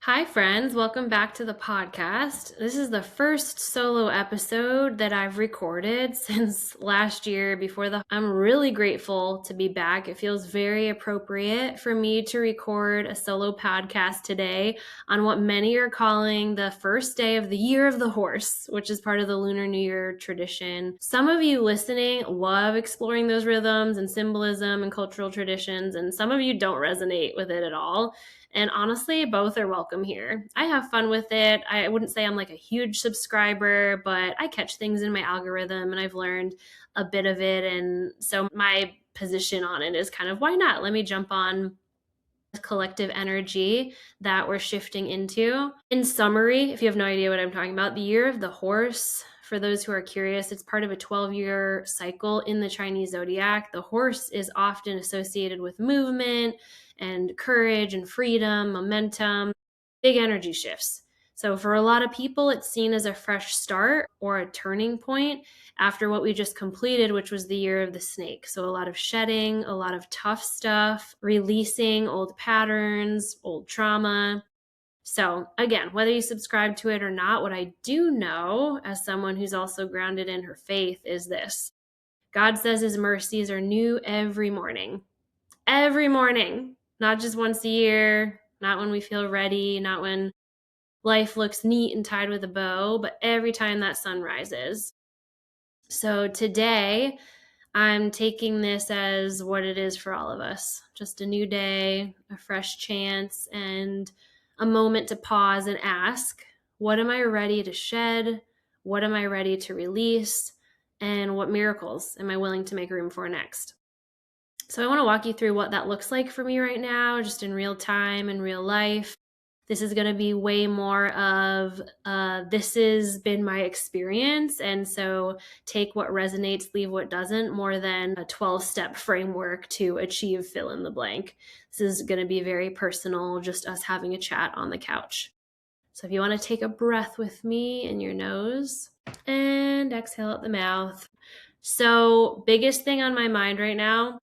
Hi, friends. Welcome back to the podcast. This is the first solo episode that I've recorded since last year before the. I'm really grateful to be back. It feels very appropriate for me to record a solo podcast today on what many are calling the first day of the year of the horse, which is part of the Lunar New Year tradition. Some of you listening love exploring those rhythms and symbolism and cultural traditions, and some of you don't resonate with it at all. And honestly, both are welcome here. I have fun with it. I wouldn't say I'm like a huge subscriber, but I catch things in my algorithm and I've learned a bit of it. And so my position on it is kind of why not? Let me jump on collective energy that we're shifting into. In summary, if you have no idea what I'm talking about, the year of the horse, for those who are curious, it's part of a 12-year cycle in the Chinese zodiac. The horse is often associated with movement and courage and freedom, momentum, big energy shifts. So for a lot of people, it's seen as a fresh start or a turning point after what we just completed, which was the year of the snake. So a lot of shedding, a lot of tough stuff, releasing old patterns, old trauma. So again, whether you subscribe to it or not, what I do know as someone who's also grounded in her faith is this. God says his mercies are new every morning. Every morning, not just once a year, not when we feel ready, not when life looks neat and tied with a bow, but every time that sun rises. So today, I'm taking this as what it is for all of us, just a new day, a fresh chance, and a moment to pause and ask, what am I ready to shed? What am I ready to release? And what miracles am I willing to make room for next? So I want to walk you through what that looks like for me right now, just in real time, in real life. This is going to be way more of this has been my experience. And so take what resonates, leave what doesn't, more than a 12-step framework to achieve fill in the blank. This is going to be very personal, just us having a chat on the couch. So if you want to take a breath with me in your nose and exhale out the mouth. So, biggest thing on my mind right now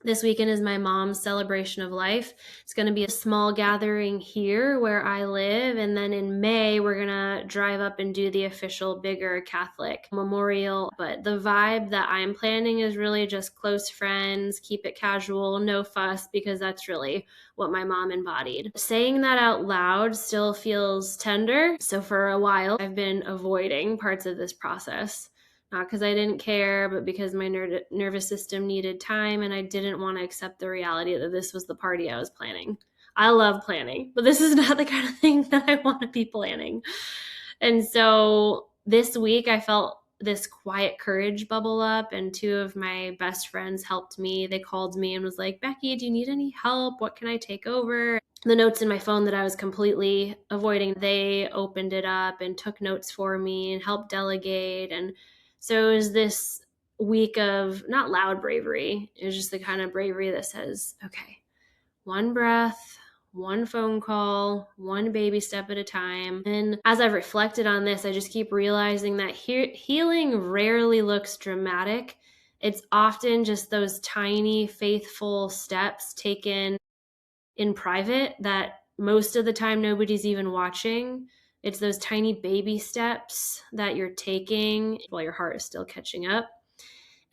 this weekend is my mom's celebration of life. It's going to be a small gathering here where I live. And then in May, we're going to drive up and do the official, bigger Catholic memorial. But the vibe that I'm planning is really just close friends, keep it casual, no fuss, because that's really what my mom embodied. Saying that out loud still feels tender. So for a while, I've been avoiding parts of this process. Not because I didn't care, but because my nervous system needed time and I didn't want to accept the reality that this was the party I was planning. I love planning, but this is not the kind of thing that I want to be planning. And so this week I felt this quiet courage bubble up, and two of my best friends helped me. They called me and was like, Becky, do you need any help? What can I take over? The notes in my phone that I was completely avoiding, they opened it up and took notes for me and helped delegate. And so it was this week of not loud bravery. It was just the kind of bravery that says, okay, one breath, one phone call, one baby step at a time. And as I've reflected on this, I just keep realizing that healing rarely looks dramatic. It's often just those tiny, faithful steps taken in private that most of the time nobody's even watching. It's those tiny baby steps that you're taking while your heart is still catching up.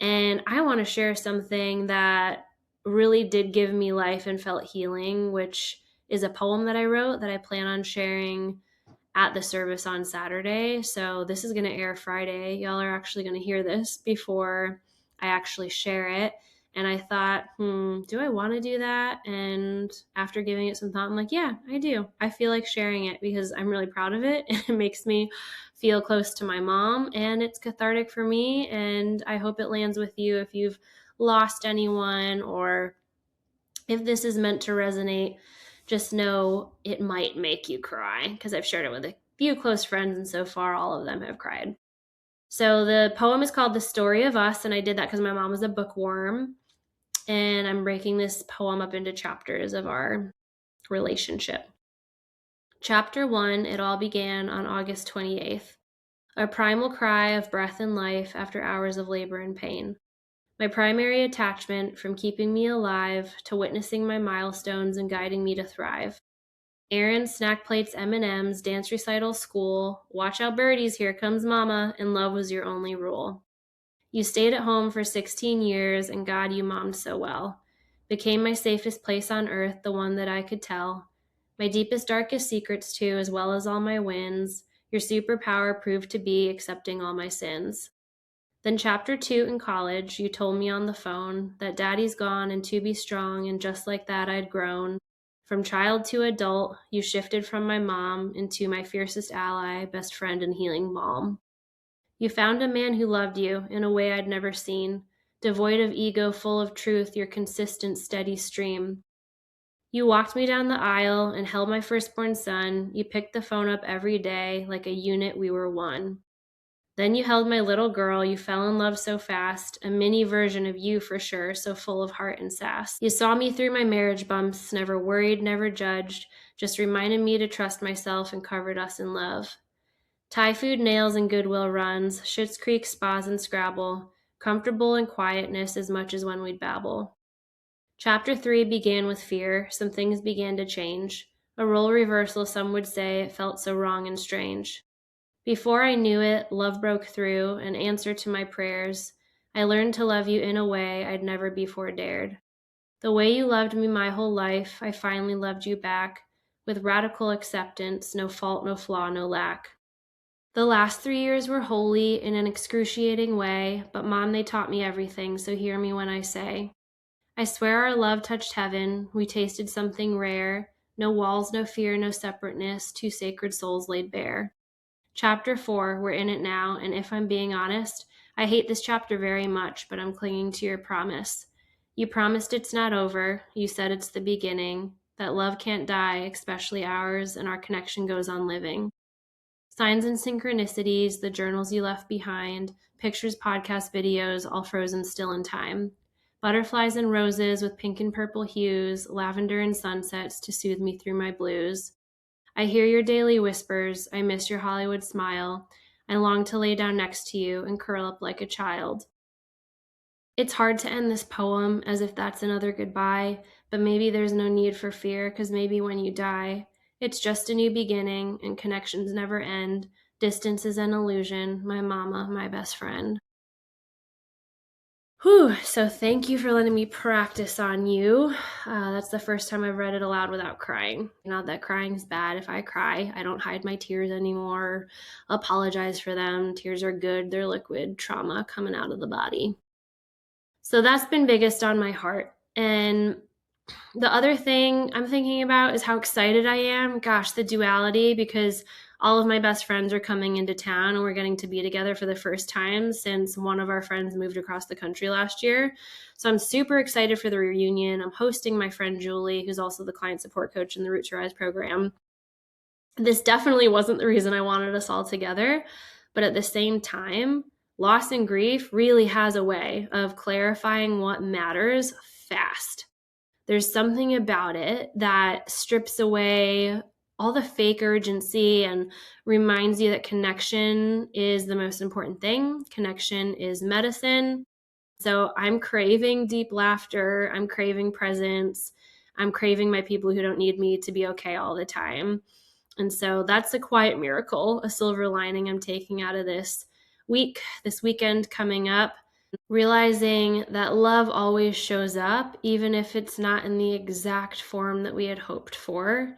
And I want to share something that really did give me life and felt healing, which is a poem that I wrote that I plan on sharing at the service on Saturday. So this is going to air Friday. Y'all are actually going to hear this before I actually share it. And I thought, do I want to do that? And after giving it some thought, I'm like, yeah, I do. I feel like sharing it because I'm really proud of it. And it makes me feel close to my mom and it's cathartic for me. And I hope it lands with you if you've lost anyone or if this is meant to resonate. Just know it might make you cry because I've shared it with a few close friends and so far all of them have cried. So the poem is called The Story of Us, and I did that because my mom was a bookworm, and I'm breaking this poem up into chapters of our relationship. Chapter 1, it all began on August 28th, a primal cry of breath and life after hours of labor and pain. My primary attachment from keeping me alive to witnessing my milestones and guiding me to thrive. Errands, snack plates, M&Ms, dance recital, school, watch out birdies, here comes mama, and love was your only rule. You stayed at home for 16 years, and God, you mommed so well. Became my safest place on earth, the one that I could tell. My deepest, darkest secrets, too, as well as all my wins. Your superpower proved to be accepting all my sins. Then, chapter 2 in college, you told me on the phone that daddy's gone and to be strong, and just like that, I'd grown. From child to adult, you shifted from my mom into my fiercest ally, best friend, and healing mom. You found a man who loved you in a way I'd never seen, devoid of ego, full of truth, your consistent, steady stream. You walked me down the aisle and held my firstborn son. You picked the phone up every day, like a unit we were one. Then you held my little girl. You fell in love so fast, a mini version of you for sure, so full of heart and sass. You saw me through my marriage bumps, never worried, never judged, just reminded me to trust myself and covered us in love. Thai food, nails, and Goodwill runs, Schitt's Creek, spas, and Scrabble, comfortable in quietness as much as when we'd babble. Chapter 3 began with fear. Some things began to change. A role reversal, some would say. It felt so wrong and strange. Before I knew it, love broke through, an answer to my prayers. I learned to love you in a way I'd never before dared. The way you loved me my whole life, I finally loved you back, with radical acceptance, no fault, no flaw, no lack. The last 3 years were holy in an excruciating way, but Mom, they taught me everything, so hear me when I say, I swear our love touched heaven, we tasted something rare, no walls, no fear, no separateness, two sacred souls laid bare. Chapter 4, we're in it now, and if I'm being honest, I hate this chapter very much, but I'm clinging to your promise. You promised it's not over, you said it's the beginning, that love can't die, especially ours, and our connection goes on living. Signs and synchronicities, the journals you left behind, pictures, podcast videos, all frozen still in time. Butterflies and roses with pink and purple hues, lavender and sunsets to soothe me through my blues. I hear your daily whispers, I miss your Hollywood smile. I long to lay down next to you and curl up like a child. It's hard to end this poem as if that's another goodbye, but maybe there's no need for fear, because maybe when you die, it's just a new beginning and connections never end. Distance is an illusion, my mama, my best friend. Whew, so thank you for letting me practice on you. That's the first time I've read it aloud without crying. Not that crying's bad. If I cry, I don't hide my tears anymore, apologize for them. Tears are good, they're liquid trauma coming out of the body. So that's been biggest on my heart. And the other thing I'm thinking about is how excited I am. Gosh, the duality, because all of my best friends are coming into town and we're getting to be together for the first time since one of our friends moved across the country last year. So I'm super excited for the reunion. I'm hosting my friend Julie, who's also the client support coach in the Root to Rise program. This definitely wasn't the reason I wanted us all together, but at the same time, loss and grief really has a way of clarifying what matters fast. There's something about it that strips away all the fake urgency and reminds you that connection is the most important thing. Connection is medicine. So I'm craving deep laughter. I'm craving presence. I'm craving my people who don't need me to be okay all the time. And so that's a quiet miracle, a silver lining I'm taking out of this weekend coming up. Realizing that love always shows up, even if it's not in the exact form that we had hoped for,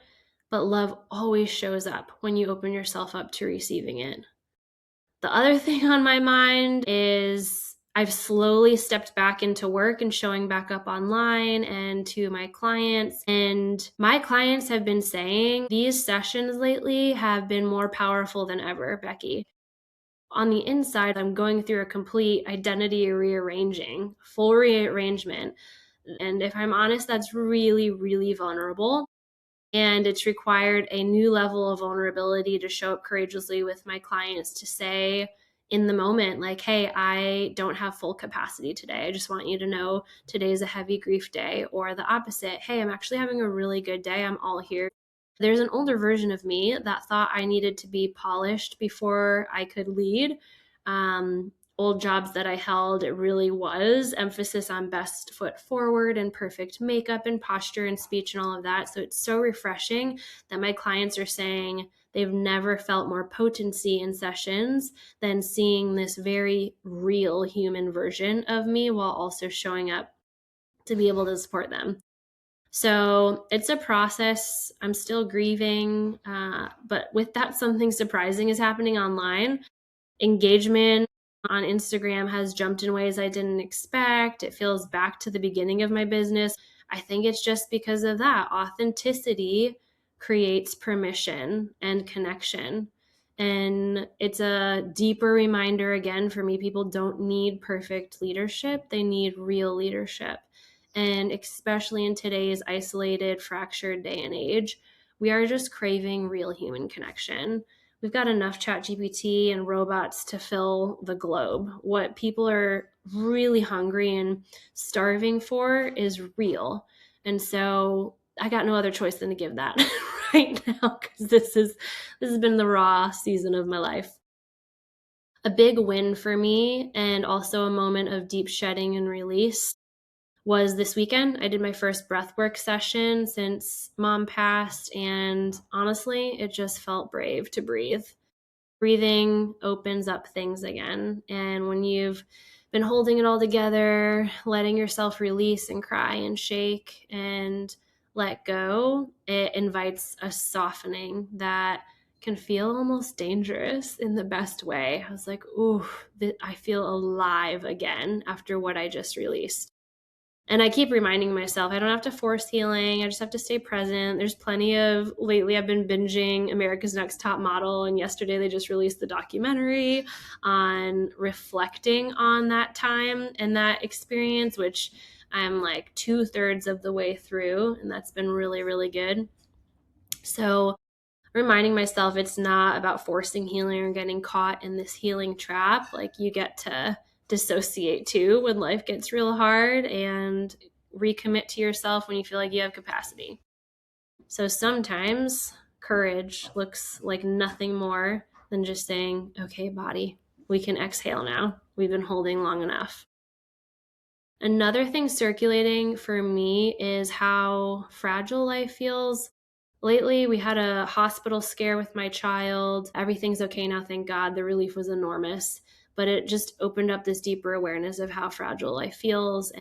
but love always shows up when you open yourself up to receiving it. The other thing on my mind is I've slowly stepped back into work and showing back up online and to my clients. And my clients have been saying these sessions lately have been more powerful than ever, Becky. On the inside, I'm going through a complete identity rearranging, full rearrangement. And if I'm honest, that's really, really vulnerable. And it's required a new level of vulnerability to show up courageously with my clients to say in the moment, like, hey, I don't have full capacity today. I just want you to know today's a heavy grief day. Or the opposite, hey, I'm actually having a really good day. I'm all here. There's an older version of me that thought I needed to be polished before I could lead. old jobs that I held, it really was emphasis on best foot forward and perfect makeup and posture and speech and all of that. So it's so refreshing that my clients are saying they've never felt more potency in sessions than seeing this very real human version of me while also showing up to be able to support them. So it's a process. I'm still grieving, but with that, something surprising is happening online. Engagement on Instagram has jumped in ways I didn't expect. It feels back to the beginning of my business. I think it's just because of that. Authenticity creates permission and connection. And it's a deeper reminder again for me, people don't need perfect leadership. They need real leadership. And especially in today's isolated, fractured day and age, we are just craving real human connection. We've got enough chat GPT and robots to fill the globe. What people are really hungry and starving for is real. And so I got no other choice than to give that right now, because this has been the raw season of my life. A big win for me, and also a moment of deep shedding and release, was this weekend. I did my first breathwork session since mom passed, and honestly, it just felt brave to breathe. Breathing opens up things again. And when you've been holding it all together, letting yourself release and cry and shake and let go, it invites a softening that can feel almost dangerous in the best way. I was like, ooh, I feel alive again after what I just released. And I keep reminding myself, I don't have to force healing. I just have to stay present. There's lately I've been binging America's Next Top Model. And yesterday they just released the documentary on reflecting on that time and that experience, which I'm like 2/3 of the way through. And that's been really, really good. So reminding myself it's not about forcing healing or getting caught in this healing trap. Like, you get to dissociate too when life gets real hard and recommit to yourself when you feel like you have capacity. So sometimes courage looks like nothing more than just saying, okay, body, we can exhale now. We've been holding long enough. Another thing circulating for me is how fragile life feels. Lately, we had a hospital scare with my child. Everything's okay now, thank God. The relief was enormous, but it just opened up this deeper awareness of how fragile life feels.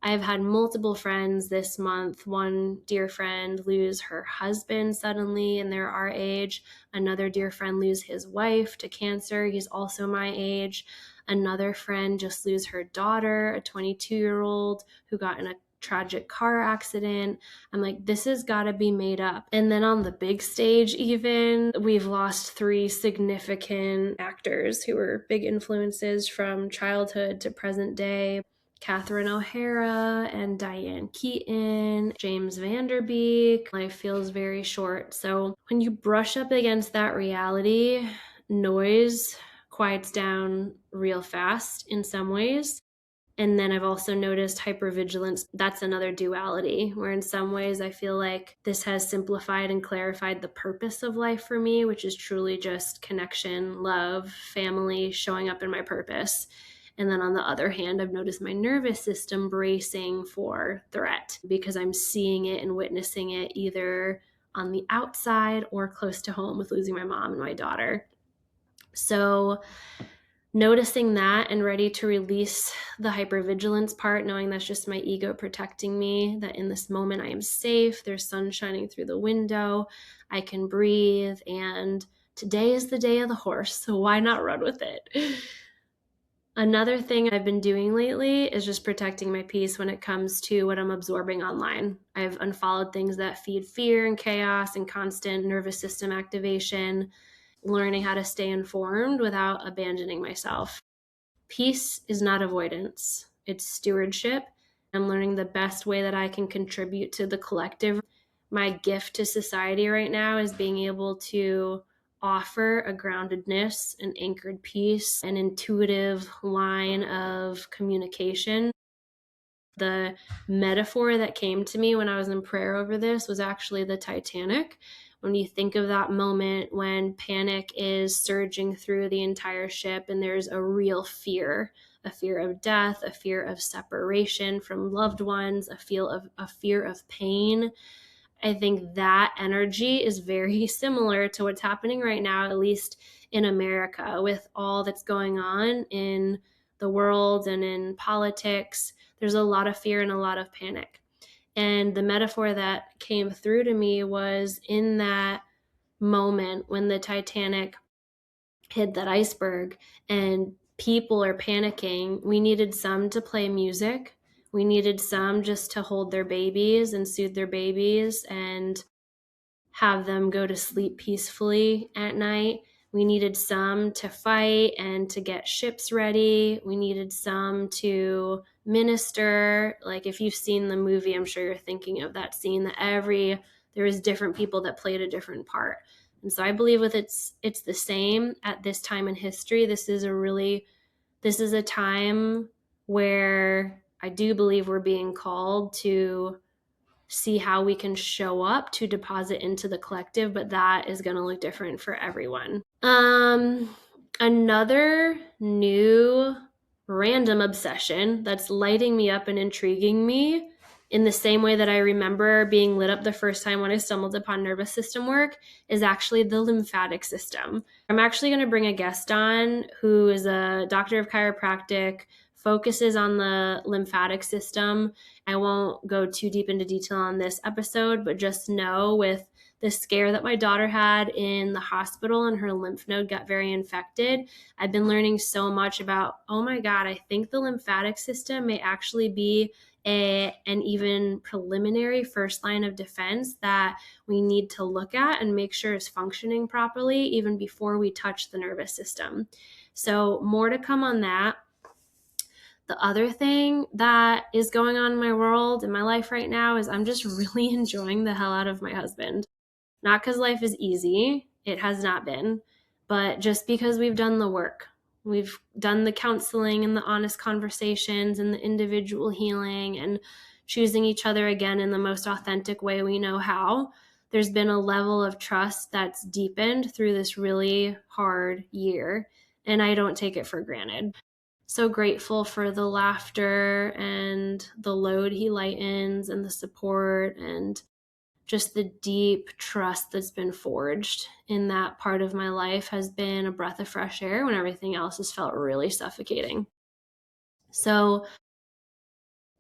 I've had multiple friends this month. One dear friend lose her husband suddenly, and they're our age. Another dear friend lose his wife to cancer. He's also my age. Another friend just lose her daughter, a 22-year-old who got in a tragic car accident. I'm like, this has got to be made up. And then on the big stage, even, we've lost 3 significant actors who were big influences from childhood to present day. Catherine O'Hara and Diane Keaton, James Van Der Beek. Life feels very short. So when you brush up against that reality, noise quiets down real fast in some ways. And then I've also noticed hypervigilance. That's another duality, where in some ways I feel like this has simplified and clarified the purpose of life for me, which is truly just connection, love, family, showing up in my purpose. And then on the other hand, I've noticed my nervous system bracing for threat because I'm seeing it and witnessing it either on the outside or close to home with losing my mom and my daughter. So noticing that and ready to release the hypervigilance part, knowing that's just my ego protecting me, that in this moment I am safe, there's sun shining through the window, I can breathe, and today is the day of the horse, so why not run with it? Another thing I've been doing lately is just protecting my peace when it comes to what I'm absorbing online. I've unfollowed things that feed fear and chaos and constant nervous system activation, learning how to stay informed without abandoning myself. Peace is not avoidance, it's stewardship. I'm learning the best way that I can contribute to the collective. My gift to society right now is being able to offer a groundedness, an anchored peace, an intuitive line of communication. The metaphor that came to me when I was in prayer over this was actually the Titanic, when you think of that moment when panic is surging through the entire ship and there's a real fear, a fear of death, a fear of separation from loved ones, a fear of pain. I think that energy is very similar to what's happening right now, at least in America, with all that's going on in the world and in politics. There's a lot of fear and a lot of panic. And the metaphor that came through to me was in that moment when the Titanic hit that iceberg and people are panicking, we needed some to play music. We needed some just to hold their babies and soothe their babies and have them go to sleep peacefully at night. We needed some to fight and to get ships ready. We needed some to minister. Like if you've seen the movie, I'm sure you're thinking of that scene that there was different people that played a different part. And so I believe it's the same at this time in history. This is a time where I do believe we're being called to see how we can show up to deposit into the collective, but that is going to look different for everyone. Another new random obsession that's lighting me up and intriguing me in the same way that I remember being lit up the first time when I stumbled upon nervous system work is actually the lymphatic system. I'm actually going to bring a guest on who is a doctor of chiropractic, focuses on the lymphatic system. I won't go too deep into detail on this episode, but just know with the scare that my daughter had in the hospital and her lymph node got very infected, I've been learning so much about, oh my God, I think the lymphatic system may actually be an even preliminary first line of defense that we need to look at and make sure is functioning properly even before we touch the nervous system. So more to come on that. The other thing that is going on in my world, in my life right now, is I'm just really enjoying the hell out of my husband. Not because life is easy, it has not been, but just because we've done the work. We've done the counseling and the honest conversations and the individual healing and choosing each other again in the most authentic way we know how. There's been a level of trust that's deepened through this really hard year, and I don't take it for granted. So grateful for the laughter and the load he lightens and the support and just the deep trust that's been forged in that part of my life has been a breath of fresh air when everything else has felt really suffocating. So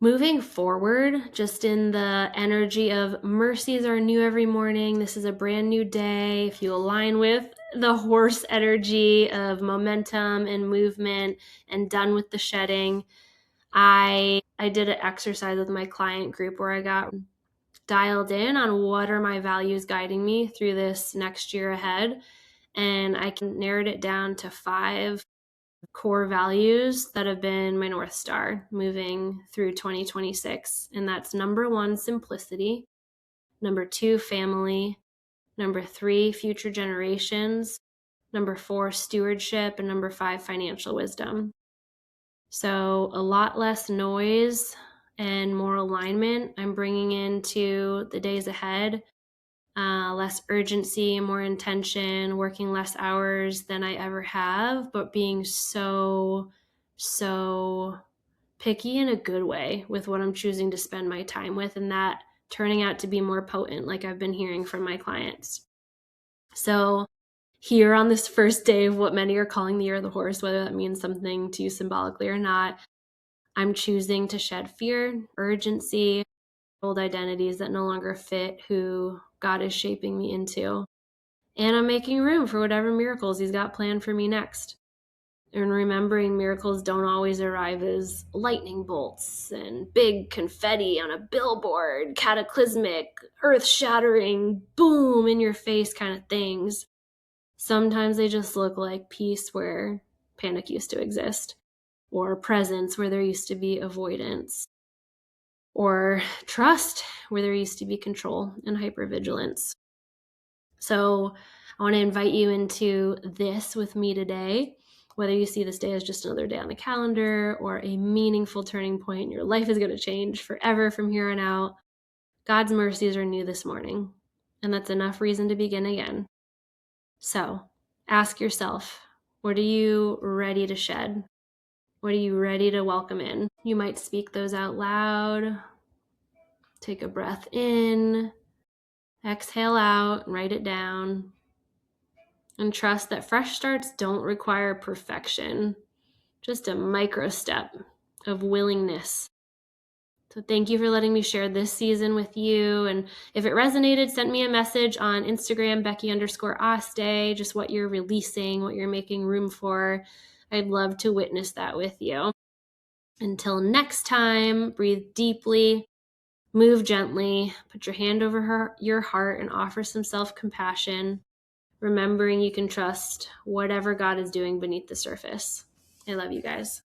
moving forward, just in the energy of mercies are new every morning. This is a brand new day. If you align with the horse energy of momentum and movement and done with the shedding, I did an exercise with my client group where I got dialed in on what are my values guiding me through this next year ahead. And I narrowed it down to 5 core values that have been my North Star moving through 2026. And that's number 1, simplicity. Number 2, family. Number 3, future generations. Number 4, stewardship. And number 5, financial wisdom. So a lot less noise and more alignment I'm bringing into the days ahead. Less urgency, more intention, working less hours than I ever have, but being so picky in a good way with what I'm choosing to spend my time with, and that turning out to be more potent, like I've been hearing from my clients. So here on this first day of what many are calling the year of the horse, whether that means something to you symbolically or not, I'm choosing to shed fear, urgency, old identities that no longer fit who God is shaping me into. And I'm making room for whatever miracles He's got planned for me next. And remembering miracles don't always arrive as lightning bolts and big confetti on a billboard, cataclysmic, earth-shattering, boom, in your face kind of things. Sometimes they just look like peace where panic used to exist, or presence where there used to be avoidance, or trust where there used to be control and hypervigilance. So I want to invite you into this with me today, whether you see this day as just another day on the calendar or a meaningful turning point. Your life is going to change forever from here on out. God's mercies are new this morning. And that's enough reason to begin again. So ask yourself, what are you ready to shed? What are you ready to welcome in? You might speak those out loud. Take a breath in, exhale out, and write it down. And trust that fresh starts don't require perfection, just a micro step of willingness. So thank you for letting me share this season with you. And if it resonated, send me a message on Instagram, Becky_Aste, just what you're releasing, what you're making room for. I'd love to witness that with you. Until next time, breathe deeply, move gently, put your hand over your heart and offer some self-compassion, remembering you can trust whatever God is doing beneath the surface. I love you guys.